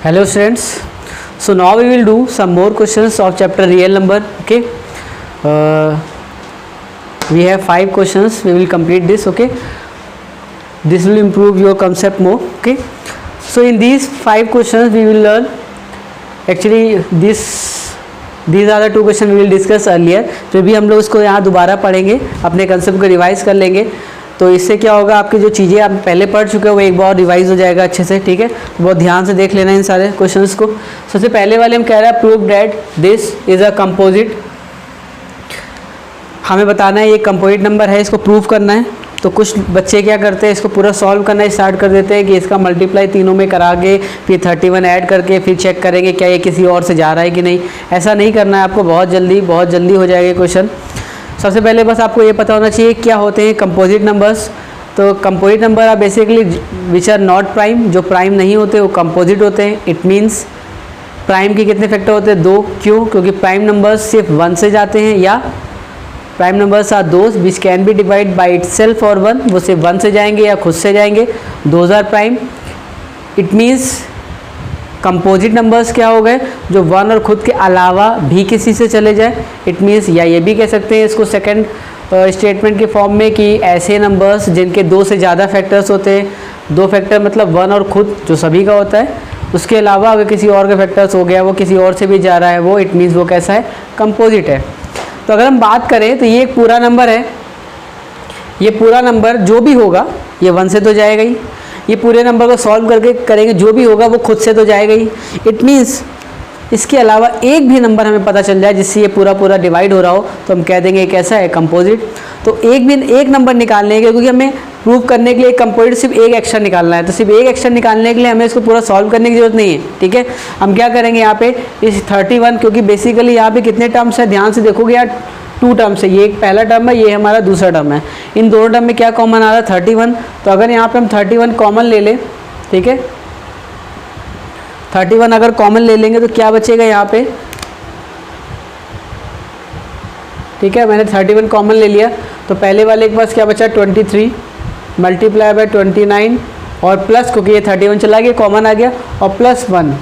Hello students, so now we will do some more questions of chapter real number. Okay, we have 5 questions, we will complete this. Okay, this will improve your concept more. Okay, so in these 5 questions we will learn, actually these are the 2 questions we will discuss earlier. फिर भी हम लोग इसको यहाँ दोबारा पढ़ेंगे, अपने concept को रिवाइज कर लेंगे. तो इससे क्या होगा, आपकी जो चीज़ें आप पहले पढ़ चुके हो वो एक बार रिवाइज हो जाएगा अच्छे से. ठीक है, तो बहुत ध्यान से देख लेना इन सारे क्वेश्चंस को. सबसे पहले वाले हम कह रहे हैं prove that this is a composite. हमें बताना है ये कंपोजिट नंबर है, इसको प्रूव करना है. तो कुछ बच्चे क्या करते हैं, इसको पूरा सॉल्व करना स्टार्ट कर देते हैं कि इसका मल्टीप्लाई तीनों में करा के फिर 31 ऐड करके फिर चेक करेंगे क्या ये किसी और से जा रहा है कि नहीं. ऐसा नहीं करना है आपको, बहुत जल्दी हो जाएगा क्वेश्चन. सबसे पहले बस आपको ये पता होना चाहिए क्या होते हैं कंपोजिट नंबर्स. तो composite number are basically which are not prime, जो प्राइम नहीं होते वो कंपोजिट होते हैं. इट मीन्स प्राइम के कितने फैक्टर होते हैं, 2. क्यों? क्योंकि प्राइम नंबर्स सिर्फ 1 से जाते हैं, या prime numbers are those which can be divide by itself और 1, वो सिर्फ 1 से जाएंगे या खुद से जाएंगे, those are prime. It means composite numbers क्या हो गए, जो 1 और खुद के अलावा भी किसी से चले जाए. इट मीन्स या ये भी कह सकते हैं इसको सेकंड स्टेटमेंट के फॉर्म में कि ऐसे नंबर्स जिनके 2 से ज़्यादा फैक्टर्स होते हैं. 2 फैक्टर मतलब 1 और खुद जो सभी का होता है, उसके अलावा अगर किसी और का फैक्टर्स हो गया, वो किसी और से भी जा रहा है, वो इट मीन्स वो कैसा है, कंपोजिट है. तो अगर हम बात करें तो ये एक पूरा नंबर है. ये पूरा नंबर जो भी होगा ये 1 से तो जाएगा ही. ये पूरे नंबर को सॉल्व करके करेंगे, जो भी होगा वो खुद से तो जाएगा ही. इट मीन्स इसके अलावा एक भी नंबर हमें पता चल जाए जिससे ये पूरा डिवाइड हो रहा हो, तो हम कह देंगे कैसा है, कंपोजिट. तो एक नंबर निकालने के, क्योंकि हमें प्रूव करने के लिए कंपोजिट सिर्फ एक एक्शन निकालना है, तो सिर्फ एक एक्शन निकालने के लिए हमें इसको पूरा सॉल्व करने की जरूरत नहीं है. ठीक है, हम क्या करेंगे यहाँ पे इस 31, क्योंकि बेसिकली यहाँ पे कितने टर्म्स है, ध्यान से देखोगे यार 2 टर्म्स है. ये एक पहला टर्म है, ये हमारा दूसरा टर्म है. इन दोनों टर्म में क्या कॉमन आ रहा है, 31. तो अगर यहाँ पे हम 31 कॉमन ले लें, ठीक है, 31 अगर कॉमन ले लेंगे तो क्या बचेगा यहाँ पे. ठीक है, मैंने 31 कॉमन ले लिया, तो पहले वाले के पास क्या बचा, 23 मल्टीप्लाई बाय 29 और प्लस, क्योंकि ये 31 चला गया कॉमन आ गया, और प्लस 1.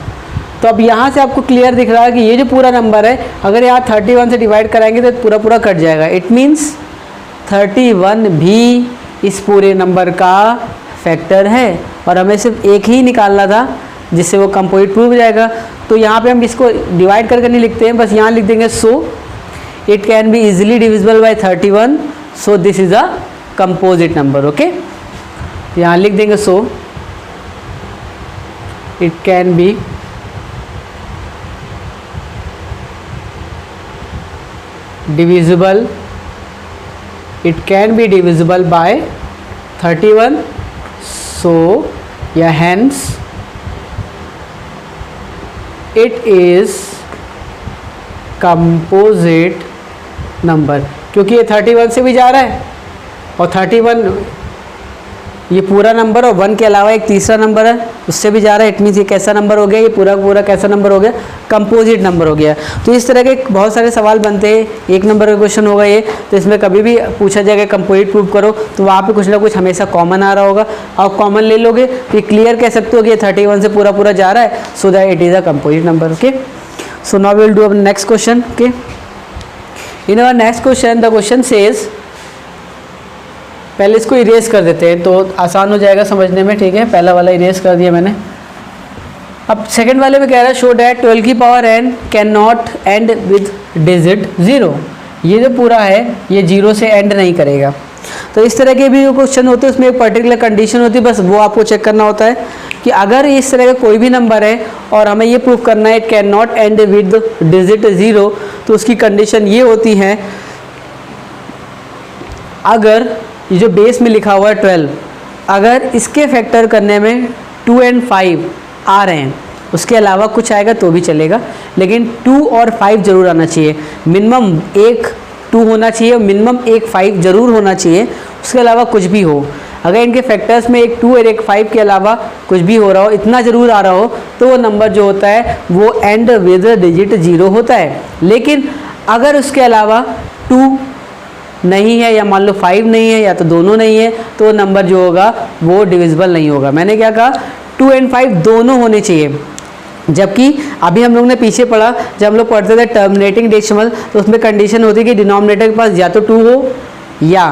तो अब यहाँ से आपको क्लियर दिख रहा है कि ये जो पूरा नंबर है, अगर यहाँ 31 से डिवाइड कराएंगे तो पूरा कट जाएगा. इट मीन्स 31 भी इस पूरे नंबर का फैक्टर है, और हमें सिर्फ एक ही निकालना था जिससे वो कंपोजिट प्रूव हो जाएगा. तो यहाँ पे हम इसको डिवाइड करके नहीं लिखते हैं, बस यहाँ लिख देंगे so it can be easily divisible by 31, so this is a composite number. Okay, यहाँ लिख देंगे so it can be divisible, it can be divisible by 31, so yeah, hence it is composite number. क्योंकि ये 31 से भी जा रहा है, और 31 ये पूरा नंबर और 1 के अलावा एक तीसरा नंबर है उससे भी जा रहा है. इट मीन्स ये कैसा नंबर हो गया, ये पूरा कैसा नंबर हो गया, कंपोजिट नंबर हो गया. तो इस तरह के बहुत सारे सवाल बनते हैं. एक नंबर का क्वेश्चन होगा ये, तो इसमें कभी भी पूछा जाएगा कंपोजिट प्रूव करो, तो वहाँ पे कुछ ना कुछ हमेशा कॉमन आ रहा होगा. आप कॉमन ले लोगे तो ये क्लियर कह सकते हो कि ये 31 से पूरा जा रहा है, so that it is a composite number. Okay, so now we will do our next question. Okay, in our next question the question says, पहले इसको इरेज कर देते हैं तो आसान हो जाएगा समझने में. ठीक है, पहला वाला इरेज कर दिया मैंने. अब सेकंड वाले में कह रहा है शो डैट 12 की power n can not and with digit 0. ये जो पूरा है ये 0 से एंड नहीं करेगा. तो इस तरह के भी जो क्वेश्चन होते हैं उसमें एक पर्टिकुलर कंडीशन होती है, बस वो आपको चेक करना होता है कि अगर इस तरह का कोई भी नंबर है और हमें ये प्रूफ करना है can not and with digit 0, तो उसकी कंडीशन ये होती है, अगर ये जो बेस में लिखा हुआ है 12, अगर इसके फैक्टर करने में 2 और 5 आ रहे हैं, उसके अलावा कुछ आएगा तो भी चलेगा, लेकिन 2 और 5 जरूर आना चाहिए. मिनिमम एक 2 होना चाहिए, मिनिमम एक 5 जरूर होना चाहिए. उसके अलावा कुछ भी हो, अगर इनके फैक्टर्स में एक 2 और एक 5 के अलावा कुछ भी हो रहा हो, इतना ज़रूर आ रहा हो, तो वो नंबर जो होता है वो एंड विद डिजिट 0 होता है. लेकिन अगर उसके अलावा 2 नहीं है, या मान लो 5 नहीं है, या तो दोनों नहीं है, तो नंबर जो होगा वो डिविजिबल नहीं होगा. मैंने क्या कहा, 2 और 5 दोनों होने चाहिए. जबकि अभी हम लोग ने पीछे पढ़ा, जब हम लोग पढ़ते थे टर्मिनेटिंग डेसिमल, तो उसमें कंडीशन होती है कि डिनोमिनेटर के पास या तो 2 हो या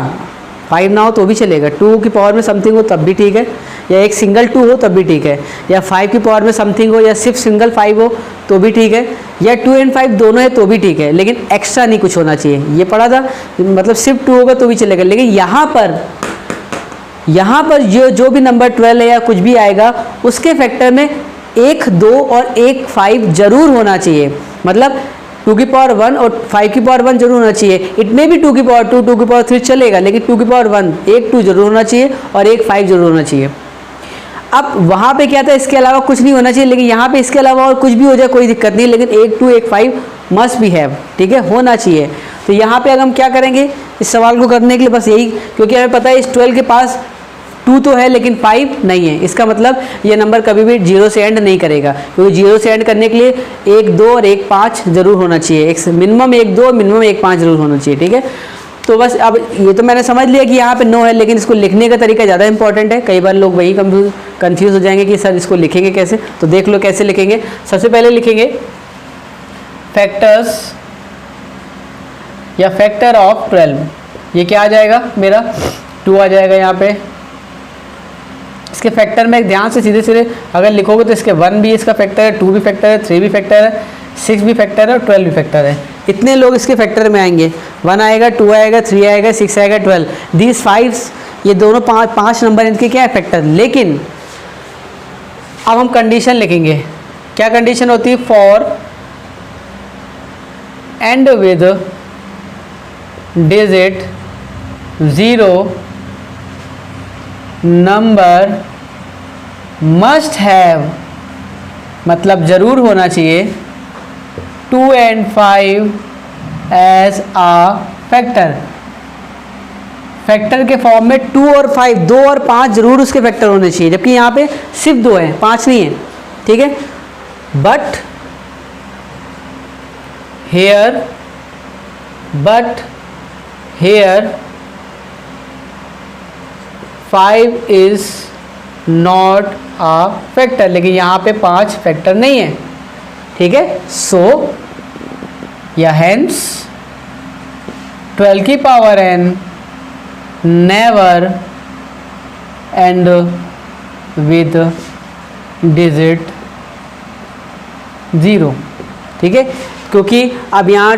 5 ना हो तो भी चलेगा, 2 की पावर में समथिंग हो तब भी ठीक है, या एक सिंगल 2 हो तब भी ठीक है, या 5 की पावर में समथिंग हो, या सिर्फ सिंगल 5 हो तो भी ठीक है, या 2 और 5 दोनों है तो भी ठीक है, लेकिन एक्स्ट्रा नहीं कुछ होना चाहिए। ये पढ़ा था, मतलब सिर्फ 2 होगा तो भी चलेगा। लेकिन यहाँ पर जो भी नंबर 12 है या कुछ भी आएगा, उसके फैक्टर में 1 2 और 1 5 जरूर होना चाहिए। मतलब 2 की पावर 1 और 5 की पावर 1 जरूर होना चाहिए। इट में भी 2 की पावर 2, 2 की पावर 3 चलेगा, लेकिन 2 की पावर 1, एक 2 जरूर होना चाहिए और एक 5 जरूर होना चाहिए। अब वहाँ पे क्या था, इसके अलावा कुछ नहीं होना चाहिए, लेकिन यहाँ पे इसके अलावा और कुछ भी हो जाए कोई दिक्कत नहीं, लेकिन 1 2 1 5 मस्ट बी हैव, ठीक है, होना चाहिए। तो यहाँ पे अगर हम क्या करेंगे इस सवाल को करने के लिए, बस यही, क्योंकि हमें पता है इस 12 के पास 2 तो है लेकिन 5 नहीं है, इसका मतलब ये नंबर कभी भी 0 से एंड नहीं करेगा, क्योंकि 0 से एंड करने के लिए 1 2 और 1 5 जरूर होना चाहिए, एक मिनिमम 1 2 मिनिमम 1 5 जरूर होना चाहिए, ठीक है। तो बस अब ये तो मैंने समझ लिया कि यहाँ पे नो है, लेकिन इसको लिखने का तरीका ज़्यादा इंपॉर्टेंट है। कई बार लोग वही कंफ्यूज हो जाएंगे कि सर इसको लिखेंगे कैसे, तो देख लो कैसे लिखेंगे। सबसे पहले लिखेंगे फैक्टर्स या फैक्टर ऑफ 12, ये क्या आ जाएगा मेरा 2 आ जाएगा यहाँ पे। इसके फैक्टर में ध्यान से सीधे सीधे अगर लिखोगे तो इसके 1 भी इसका फैक्टर है, 2 भी फैक्टर है, 3 भी फैक्टर है, 6 भी फैक्टर है और 12 भी फैक्टर है। इतने लोग इसके फैक्टर में आएंगे, 1 आएगा, 2 आएगा, 3 आएगा, 6 आएगा, 12, दीज 5, ये दोनों 5 नंबर इनके क्या है फैक्टर। लेकिन अब हम कंडीशन लिखेंगे, क्या कंडीशन होती है, for end with digit 0 number must have, मतलब जरूर होना चाहिए 2 and 5 as a factor. Factor के फॉर्म में 2 और 5, 2 और 5 जरूर उसके फैक्टर होने चाहिए, जबकि यहाँ पे सिर्फ 2 है, 5 नहीं है, ठीक है। But here 5 is not a factor, लेकिन यहाँ पे 5 फैक्टर नहीं है, ठीक है। सो या हेंस 12 की power n never and with digit 0, ठीक है। क्योंकि अब यहाँ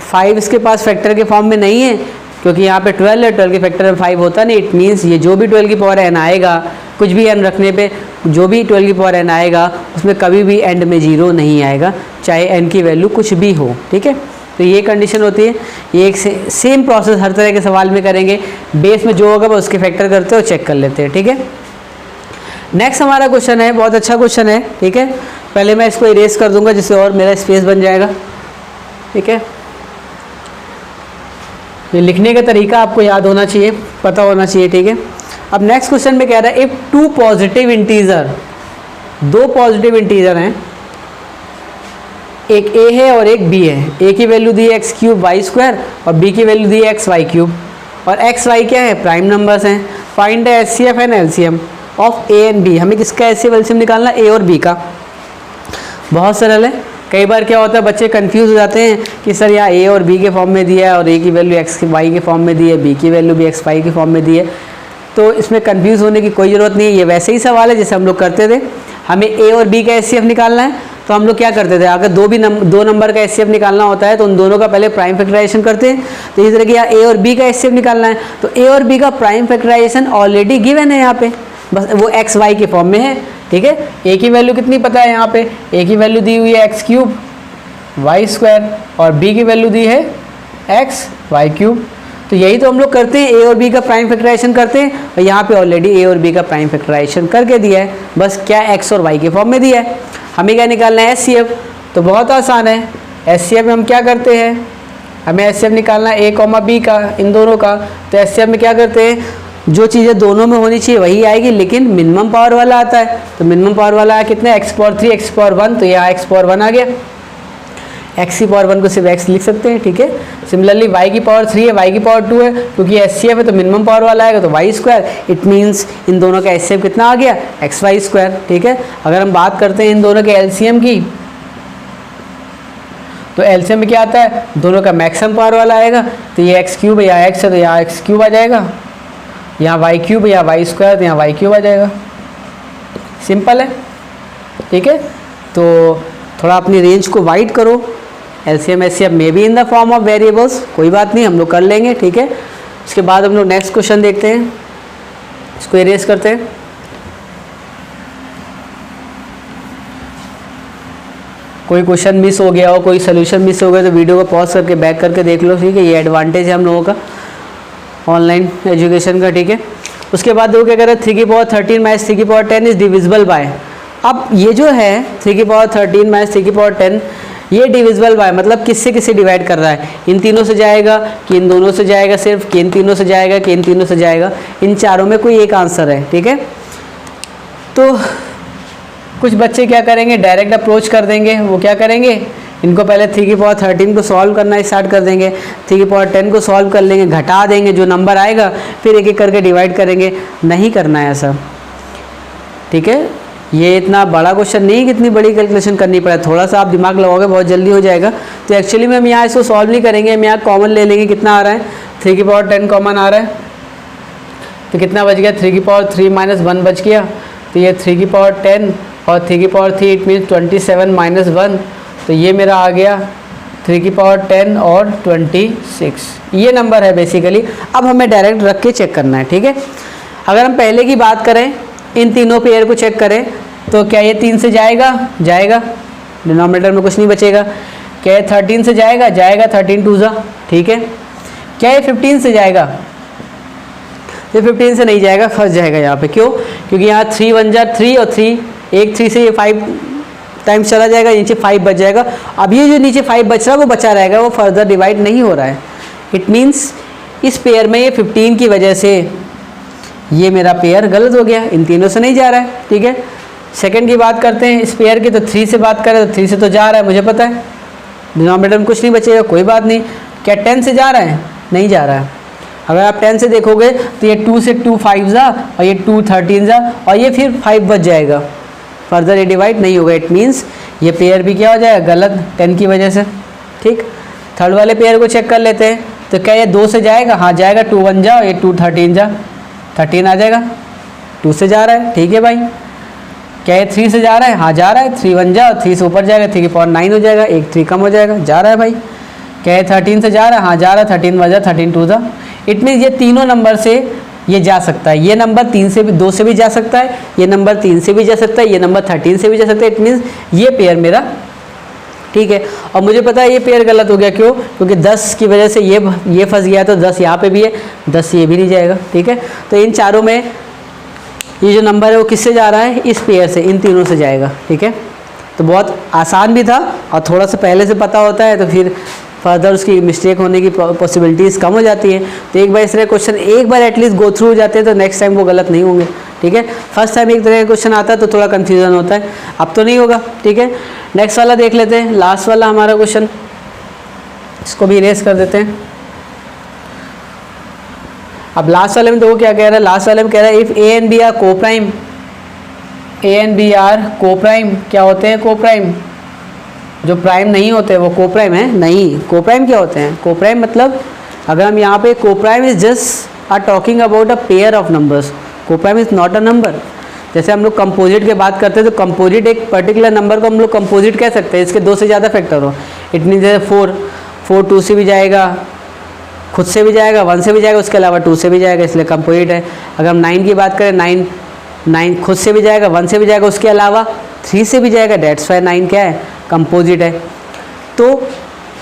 5 इसके पास फैक्टर के फॉर्म में नहीं है, क्योंकि यहाँ पे 12 है, 12 के फैक्टर में 5 होता नहीं। इट मीन्स ये जो भी 12 की पावर n आएगा, कुछ भी n रखने पे जो भी 12 की पावर n आएगा उसमें कभी भी एंड में 0 नहीं आएगा, चाहे n की वैल्यू कुछ भी हो, ठीक है। तो ये कंडीशन होती है। ये एक सेम प्रोसेस हर तरह के सवाल में करेंगे, बेस में जो होगा वो उसके फैक्टर करते हैं और चेक कर लेते हैं, ठीक है। नेक्स्ट हमारा क्वेश्चन है, बहुत अच्छा क्वेश्चन है, ठीक है। पहले मैं इसको इरेज कर दूंगा जिससे और मेरा स्पेस बन जाएगा, ठीक है। ये लिखने का तरीका आपको याद होना चाहिए, पता होना चाहिए, ठीक है। अब नेक्स्ट क्वेश्चन में कह रहा है if 2 positive integer, 2 positive integer हैं, एक a है और एक b है। a की वैल्यू दी है x³ y² और b की वैल्यू दी है xy³, और x y क्या है, प्राइम नंबर्स हैं। Find the HCF and LCM of a and b, हमें किसका HCF LCM निकालना, a और b का। बहुत सरल है। कई बार क्या होता है बच्चे कंफ्यूज हो जाते हैं कि सर यहाँ a और b के फॉर्म में दिया है और a की वैल्यू x y के फॉर्म में दी है, b की वैल्यू भी x y के फॉर्म में दी है। तो इसमें कंफ्यूज होने की कोई ज़रूरत नहीं है, ये वैसे ही सवाल है जैसे हम लोग करते थे। हमें a और b का HCF निकालना है, तो हम लोग क्या करते थे, अगर दो नंबर का HCF निकालना होता है तो उन दोनों का पहले प्राइम फैक्टराइजेशन करते हैं। तो इस तरह की यहाँ a और b का HCF निकालना है, तो a और b का प्राइम फैक्टराइजेशन ऑलरेडी गिवन है यहाँ पे, बस वो एक्स वाई के फॉर्म में है, ठीक है। a की वैल्यू कितनी पता है, यहाँ पे a की वैल्यू दी हुई है x³ y² और b की वैल्यू दी है xy³। तो यही तो हम लोग करते हैं, a और b का प्राइम फैक्टराइजेशन करते हैं, और यहाँ पे ऑलरेडी a और b का प्राइम फैक्टराइजेशन करके दिया है, बस क्या x और y के फॉर्म में दिया है। हमें क्या निकालना है, HCF। तो बहुत आसान है, HCF में हम क्या करते हैं, हमें HCF निकालना है a, b का, इन दोनों का। तो HCF में क्या करते हैं, जो चीज़ें दोनों में होनी चाहिए वही आएगी, लेकिन मिनिमम पावर वाला आता है। तो मिनिमम पावर वाला है कितना, x⁴ 3 x⁴ 1, तो यहाँ x⁴ 1 आ गया। एक्स की पावर 1 को सिर्फ एक्स लिख सकते हैं, ठीक है। सिमिलरली वाई की पावर 3 है, वाई की पावर 2 है, क्योंकि एचसीएफ है तो मिनिमम पावर वाला आएगा तो वाई स्क्वायर। इट मीन्स इन दोनों का एचसीएफ कितना आ गया, एक्स वाई स्क्वायर, ठीक है। अगर हम बात करते हैं इन दोनों के एलसीएम की, तो एलसीएम में क्या आता है, दोनों का मैक्सिमम पावर वाला आएगा, तो ये एक्स क्यूब है, यहाँ एक्स है तो यहाँ एक्स क्यूब आ जाएगा, यहाँ वाई क्यूब है, यहाँ वाई स्क्वायर तो यहाँ वाई क्यूब आ जाएगा। सिंपल है, ठीक है। तो थोड़ा अपनी रेंज को वाइड करो। LCM HCF may be in the form of variables, कोई बात नहीं, हम लोग कर लेंगे, ठीक है। उसके बाद हम लोग नेक्स्ट क्वेश्चन देखते हैं, इसको इरेज करते हैं। कोई क्वेश्चन मिस हो गया हो, कोई सोल्यूशन मिस हो गया तो वीडियो को पॉज करके बैक करके देख लो, ठीक है। ये एडवांटेज है हम लोगों का ऑनलाइन एजुकेशन का, ठीक है। उसके बाद देखो क्या कह रहे हैं, 3 की पावर 13 माइनस 3 की पावर 10 इज डिविजिबल बाय। अब ये जो है 3 की पावर 13 माइनस 3 की पावर 10, ये डिविजिबल बाय मतलब किससे किससे डिवाइड कर रहा है, इन तीनों से जाएगा कि इन दोनों से जाएगा, सिर्फ कि इन तीनों से जाएगा कि इन तीनों से जाएगा, इन चारों में कोई एक आंसर है, ठीक है। तो कुछ बच्चे क्या करेंगे, डायरेक्ट अप्रोच कर देंगे। वो क्या करेंगे, इनको पहले 3 की पावर 13 को सॉल्व करना स्टार्ट कर देंगे, 3 की पावर 10 को सॉल्व कर लेंगे, घटा देंगे, जो नंबर आएगा फिर एक एक करके डिवाइड करेंगे। नहीं करना है ऐसा, ठीक है। ये इतना बड़ा क्वेश्चन नहीं है कि इतनी बड़ी कैलकुलेशन करनी पड़े, थोड़ा सा आप दिमाग लगाओगे बहुत जल्दी हो जाएगा। तो एक्चुअली में हम यहाँ इसको सॉल्व नहीं करेंगे, हम यहाँ कॉमन ले लेंगे। कितना आ रहा है, 3 की पावर 10 कॉमन आ रहा है, तो कितना बच गया, 3 की पावर 3 माइनस 1 बच गया, तो ये 3 की पावर 10 और 3 की पावर 3 इट मीन्स 27 माइनस 1, तो ये मेरा आ गया 3 की पावर 10 और 26, ये नंबर है बेसिकली। अब हमें डायरेक्ट रख के चेक करना है, ठीक है। अगर हम पहले की बात करें, इन तीनों पेयर को चेक करें, तो क्या ये 3 से जाएगा, जाएगा, डिनोमिनेटर में कुछ नहीं बचेगा। क्या ये 13 से जाएगा, जाएगा, 13 टू ज़ा, ठीक है। क्या ये 15 से जाएगा, ये 15 से नहीं जाएगा, फंस जाएगा यहाँ पे। क्यों, क्योंकि यहाँ 3 1 जा 3 और 3 एक 3 से ये 5 टाइम्स चला जाएगा, नीचे 5 बच जाएगा। अब ये जो नीचे 5 बच रहा है वो बचा रहेगा, वो फर्दर डिवाइड नहीं हो रहा है। इट मीन्स इस पेयर में ये 15 की वजह से ये मेरा पेयर गलत हो गया, इन तीनों से नहीं जा रहा है, ठीक है। सेकंड की बात करते हैं इस पेयर की, तो 3 से बात करें तो 3 से तो जा रहा है, मुझे पता है, डिनोमिनेटर में कुछ नहीं बचेगा, कोई बात नहीं। क्या 10 से जा रहा है, नहीं जा रहा है। अगर आप 10 से देखोगे तो ये 2 से 2 5 जा और ये 2 13 जा और ये फिर 5 बच जाएगा, फर्दर ये डिवाइड नहीं होगा। इट मीन्स ये पेयर भी क्या हो जाएगा, गलत 10 की वजह से, ठीक। थर्ड वाले पेयर को चेक कर लेते हैं, तो क्या ये 2 से जाएगा, हाँ जाएगा, 2 1 जा और ये 2 13 जा, 13 आ जाएगा, 2 से जा रहा है, ठीक है भाई। क्या ये 3 से जा रहा है, हाँ जा रहा है, 3 1 जा और 3 से ऊपर जाएगा, 3 की पावर 9 हो जाएगा, एक 3 कम हो जाएगा, जा रहा है भाई। क्या ये 13 से जा रहा है, हाँ जा रहा है, 13 वजह 13 टू जा। इट मीन्स ये तीनों नंबर से ये जा सकता है, ये नंबर 3 से भी 2 से भी जा सकता है, ये नंबर 3 से भी जा सकता है, ये नंबर 13 से भी जा सकता है। इट मीन्स ये पेयर मेरा ठीक है। और मुझे पता है ये पेयर गलत हो गया, क्यों, क्योंकि 10 की वजह से ये फंस गया, तो 10 यहाँ पे भी है, 10 ये भी नहीं जाएगा, ठीक है। तो इन चारों में ये जो नंबर है वो किससे जा रहा है, इस पेयर से, इन तीनों से जाएगा, ठीक है। तो बहुत आसान भी था और थोड़ा सा पहले से पता होता है तो फिर फर्दर उसकी मिस्टेक होने की पॉसिबिलिटीज़ कम हो जाती है। तो एक बार इस तरह क्वेश्चन एक बार एटलीस्ट गो थ्रू हो जाते हैं तो नेक्स्ट टाइम वो गलत नहीं होंगे, ठीक है। फर्स्ट टाइम एक तरह का क्वेश्चन आता है तो थोड़ा कन्फ्यूजन होता है, अब तो नहीं होगा, ठीक है। नेक्स्ट वाला देख लेते हैं, लास्ट वाला हमारा क्वेश्चन, इसको भी इरेज कर देते हैं। अब लास्ट वाले में देखो क्या कह रहा है, लास्ट वाले में कह रहा है if A and B are को prime, A and B are को प्राइम, क्या होते हैं को प्राइम, जो प्राइम नहीं होते वो को प्राइम है, नहीं, को प्राइम क्या होते हैं, को प्राइम मतलब अगर हम यहाँ पे को prime is just are talking about a pair of numbers, को prime is not a number. जैसे हम लोग कंपोजिट की बात करते हैं तो कंपोजिट एक पर्टिकुलर नंबर को हम लोग कंपोजिट कह सकते हैं, इसके 2 से ज़्यादा फैक्टर हो। इट मीन जैसे 4 2 से भी जाएगा, खुद से भी जाएगा, 1 से भी जाएगा, उसके अलावा 2 से भी जाएगा, इसलिए कंपोजिट है। अगर हम 9 की बात करें, 9 खुद से भी जाएगा, 1 से भी जाएगा, उसके अलावा 3 से भी जाएगा, डेट्स वाई 9 क्या है, कंपोजिट है। तो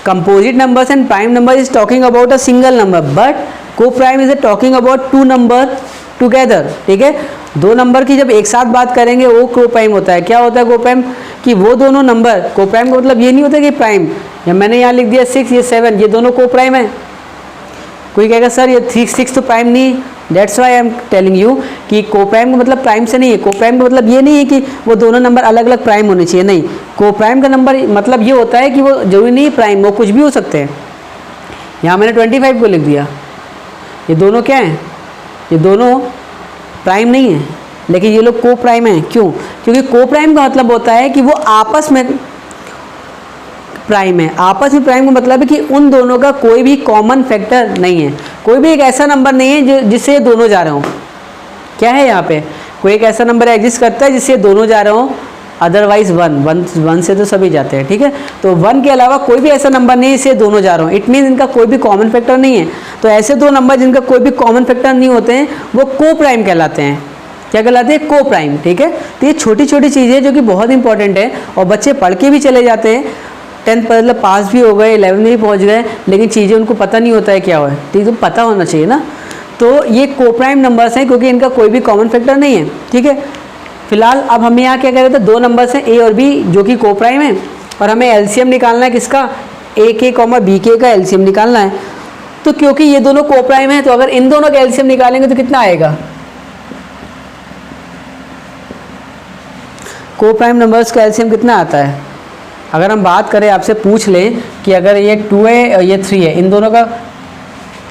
composite numbers and prime number is talking about a single number, but को prime is talking about 2 number together, ठीक है। 2 नंबर की जब एक साथ बात करेंगे वो को प्राइम होता है। क्या होता है को प्राइम, कि वो दोनों नंबर, को प्राइम का मतलब ये नहीं होता कि प्राइम, या मैंने यहाँ लिख दिया 6 ये 7, ये दोनों को प्राइम है। कोई कहेगा सर ये 6 तो प्राइम नहीं, that's why I am telling you कि को प्राइम का मतलब प्राइम से नहीं है। को प्राइम का मतलब ये नहीं है कि वो दोनों नंबर अलग अलग प्राइम होने चाहिए, नहीं। को प्राइम का नंबर मतलब ये होता है कि वो जरूरी नहीं प्राइम, वो कुछ भी हो सकते हैं। यहाँ मैंने 25 को लिख दिया, ये दोनों क्या हैं, ये दोनों प्राइम नहीं है, लेकिन ये लोग को प्राइम हैं। क्यों? क्योंकि को प्राइम का मतलब होता है कि वो आपस में प्राइम है। आपस में प्राइम का मतलब है कि उन दोनों का कोई भी कॉमन फैक्टर नहीं है, कोई भी एक ऐसा नंबर नहीं है जो जिससे ये दोनों जा रहे हों। क्या है यहाँ पे? कोई एक ऐसा नंबर एग्जिस्ट करता है जिससे दोनों जा रहे हों, अदरवाइज वन से तो सभी जाते हैं, ठीक है। तो 1 के अलावा कोई भी ऐसा नंबर नहीं है जिससे दोनों जा रहे हों, इट मीन इनका कोई भी कॉमन फैक्टर नहीं है। तो ऐसे दो नंबर जिनका कोई भी कॉमन फैक्टर नहीं होते हैं वो को प्राइम कहलाते हैं। क्या कहलाते हैं? को प्राइम, ठीक है। तो ये छोटी छोटी चीज़ें जो कि बहुत इंपॉर्टेंट है और बच्चे पढ़ के भी चले जाते हैं, 10th मतलब पास भी हो गए, 11th में भी पहुंच गए, लेकिन चीज़ें उनको पता नहीं होता है क्या हुआ है, ठीक है। तो पता होना चाहिए ना। तो ये को प्राइम नंबर्स हैं क्योंकि इनका कोई भी कॉमन फैक्टर नहीं है, ठीक है। फिलहाल अब हमें यहाँ क्या कह रहे थे, दो नंबर्स हैं ए और बी जो कि को प्राइम है, और हमें एलसीएम निकालना है किसका, ए के कॉमा बी के का एलसीएम निकालना है। तो क्योंकि ये दोनों को प्राइम है तो अगर इन दोनों का एलसीएम निकालेंगे तो कितना आएगा? को प्राइम नंबर्स का एलसीएम कितना आता है? अगर हम बात करें, आपसे पूछ लें कि अगर ये 2 है और ये 3 है, इन दोनों का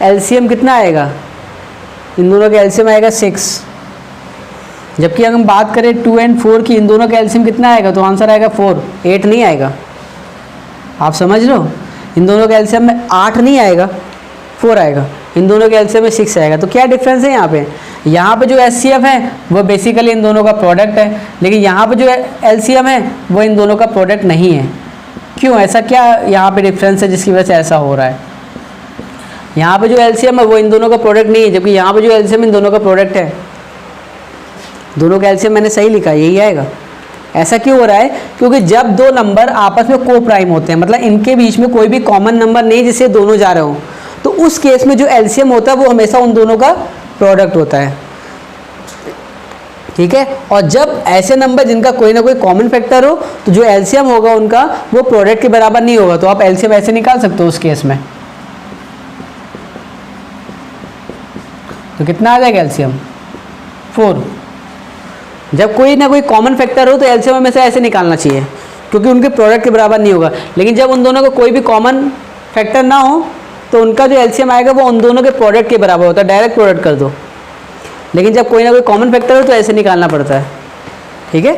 एलसीएम कितना आएगा? इन दोनों का एलसीएम आएगा 6। जबकि अगर हम बात करें 2 और 4 की, इन दोनों का एलसीएम कितना आएगा? तो आंसर आएगा 4, 8 नहीं आएगा। आप समझ लो, इन दोनों का एलसीएम में 8 नहीं आएगा, 4 आएगा। इन दोनों के एलसीएम में 6 आएगा। तो क्या डिफरेंस है यहाँ पे? यहाँ पे जो एचसीएफ है वो बेसिकली इन दोनों का प्रोडक्ट है, लेकिन यहाँ पे जो एलसीएम है वो इन दोनों का प्रोडक्ट नहीं है। क्यों? ऐसा क्या यहाँ पे डिफरेंस है जिसकी वजह से ऐसा हो रहा है? यहाँ पे जो एलसीएम है वो इन दोनों का प्रोडक्ट नहीं है, जबकि यहाँ पे जो एलसीएम इन दोनों का प्रोडक्ट है। दोनों का एलसीएम मैंने सही लिखा, यही आएगा। ऐसा क्यों हो रहा है? क्योंकि जब दो नंबर आपस में को प्राइम होते हैं, मतलब इनके बीच में कोई भी कॉमन नंबर नहीं जिससे दोनों जा रहे हो, तो उस केस में जो एलसीएम होता है वो हमेशा उन दोनों का प्रोडक्ट होता है, ठीक है। और जब ऐसे नंबर जिनका कोई ना कोई कॉमन फैक्टर हो तो जो एलसीएम होगा उनका वो प्रोडक्ट के बराबर नहीं होगा। तो आप एलसीएम ऐसे निकाल सकते हो उस केस में। तो कितना आ जाएगा एलसीएम? 4। जब कोई ना कोई कॉमन फैक्टर हो तो एलसीएम हमेशा ऐसे निकालना चाहिए क्योंकि उनके प्रोडक्ट के बराबर नहीं होगा। लेकिन जब उन दोनों का कोई भी कॉमन फैक्टर ना हो तो उनका जो एलसीएम आएगा वो उन दोनों के प्रोडक्ट के बराबर होता है, डायरेक्ट प्रोडक्ट कर दो। लेकिन जब कोई ना कोई कॉमन फैक्टर हो तो ऐसे निकालना पड़ता है, ठीक है।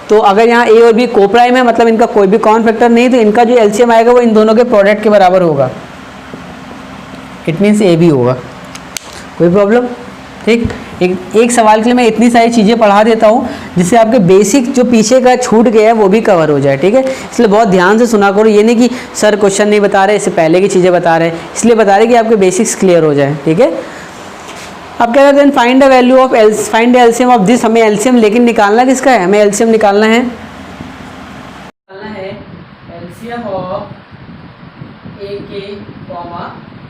तो अगर यहाँ ए और बी को प्राइम है, मतलब इनका कोई भी कॉमन फैक्टर नहीं, तो इनका जो एलसीएम आएगा वो इन दोनों के प्रोडक्ट के बराबर होगा। इट मीन्स ए बी होगा। कोई प्रॉब्लम? ठीक। एक सवाल के लिए मैं इतनी सारी चीज़ें पढ़ा देता हूँ जिससे आपके बेसिक जो पीछे का छूट गया है वो भी कवर हो जाए, ठीक है। इसलिए बहुत ध्यान से सुना करो। ये नहीं कि सर क्वेश्चन नहीं बता रहे, इससे पहले की चीज़ें बता रहे हैं, इसलिए बता रहे कि आपके बेसिक्स क्लियर हो जाए, ठीक है। अब क्या कहते हैं, find the value of find the LCM of this. हमें एलसीएम लेकिन निकालना किसका है? हमें एलसीएम निकालना है एलसीएम ऑफ ए के कॉमा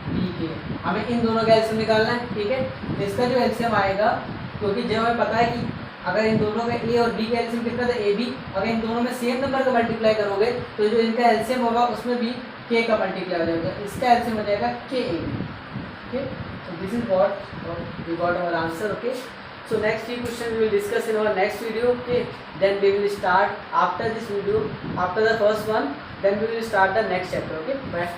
बी के। हमें इन दोनों का एलसीएम निकालना है, ठीक है। इसका जो एलसीएम आएगा, क्योंकि जब हमें पता है कि अगर इन दोनों का ए और बी का एलसीएम कितना था, ए बी, अगर इन दोनों में सेम नंबर का मल्टीप्लाई करोगे तो जो इनका एलसीएम होगा उसमें भी के का मल्टीप्लाई हो जाएगा, इसका एलसीएम हो जाएगा के A B, okay. So this is what we got our answer, okay. So next few questions we will discuss in our next video, okay. Then we will start after this video, after the first one, then we will start the next chapter, okay. Bye.